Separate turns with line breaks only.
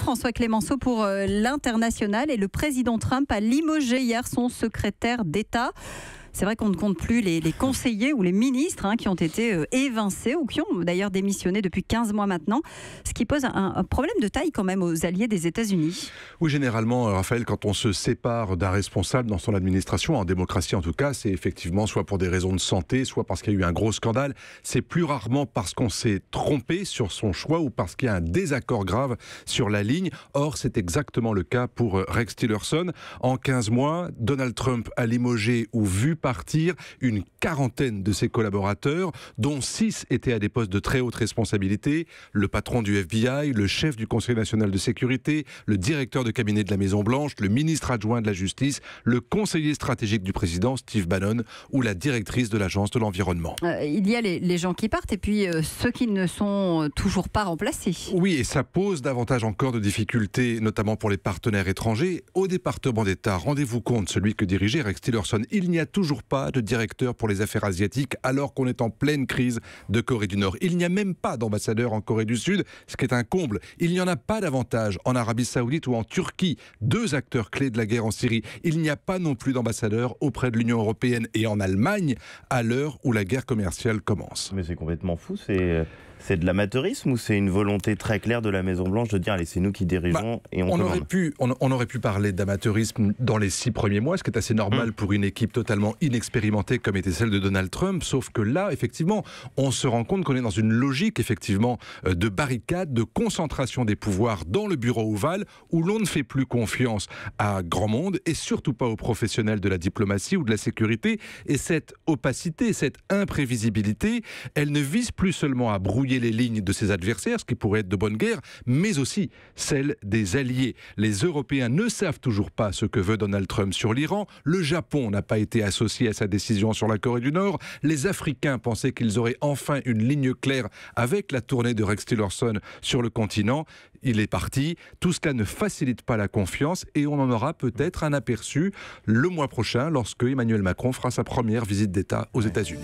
François Clémenceau pour l'international, et le président Trump a limogé hier son secrétaire d'État. C'est vrai qu'on ne compte plus les conseillers ou les ministres qui ont été évincés ou qui ont d'ailleurs démissionné depuis 15 mois maintenant, ce qui pose un problème de taille quand même aux alliés des États-Unis.
Oui, généralement, Raphaël, quand on se sépare d'un responsable dans son administration, en démocratie en tout cas, c'est effectivement soit pour des raisons de santé, soit parce qu'il y a eu un gros scandale. C'est plus rarement parce qu'on s'est trompé sur son choix ou parce qu'il y a un désaccord grave sur la ligne. Or, c'est exactement le cas pour Rex Tillerson. En 15 mois, Donald Trump a limogé ou vu partir une quarantaine de ses collaborateurs, dont 6 étaient à des postes de très haute responsabilité: le patron du FBI, le chef du Conseil national de sécurité, le directeur de cabinet de la Maison-Blanche, le ministre adjoint de la Justice, le conseiller stratégique du président, Steve Bannon, ou la directrice de l'Agence de l'environnement.
Il y a les gens qui partent et puis ceux qui ne sont toujours pas remplacés.
Oui, et ça pose davantage encore de difficultés, notamment pour les partenaires étrangers. Au département d'État, rendez-vous compte, celui que dirigeait Rex Tillerson, il n'y a toujours pas de directeur pour les affaires asiatiques alors qu'on est en pleine crise de Corée du Nord. Il n'y a même pas d'ambassadeur en Corée du Sud, ce qui est un comble. Il n'y en a pas davantage en Arabie Saoudite ou en Turquie, 2 acteurs clés de la guerre en Syrie. Il n'y a pas non plus d'ambassadeur auprès de l'Union européenne et en Allemagne à l'heure où la guerre commerciale commence.
Mais c'est complètement fou, c'est de l'amateurisme ou c'est une volonté très claire de la Maison-Blanche de dire allez, c'est nous qui dirigeons et on
aurait pu parler d'amateurisme dans les 6 premiers mois, ce qui est assez normal pour une équipe totalement inexpérimentée comme était celle de Donald Trump, sauf que là, effectivement, on se rend compte qu'on est dans une logique effectivement de barricade, de concentration des pouvoirs dans le bureau ovale, où l'on ne fait plus confiance à grand monde et surtout pas aux professionnels de la diplomatie ou de la sécurité. Et cette opacité, cette imprévisibilité, elle ne vise plus seulement à brouiller les lignes de ses adversaires, ce qui pourrait être de bonne guerre, mais aussi celle des alliés. Les Européens ne savent toujours pas ce que veut Donald Trump sur l'Iran. Le Japon n'a pas été associé à sa décision sur la Corée du Nord. Les Africains pensaient qu'ils auraient enfin une ligne claire avec la tournée de Rex Tillerson sur le continent. Il est parti. Tout cela ne facilite pas la confiance et on en aura peut-être un aperçu le mois prochain lorsque Emmanuel Macron fera sa première visite d'État aux États-Unis.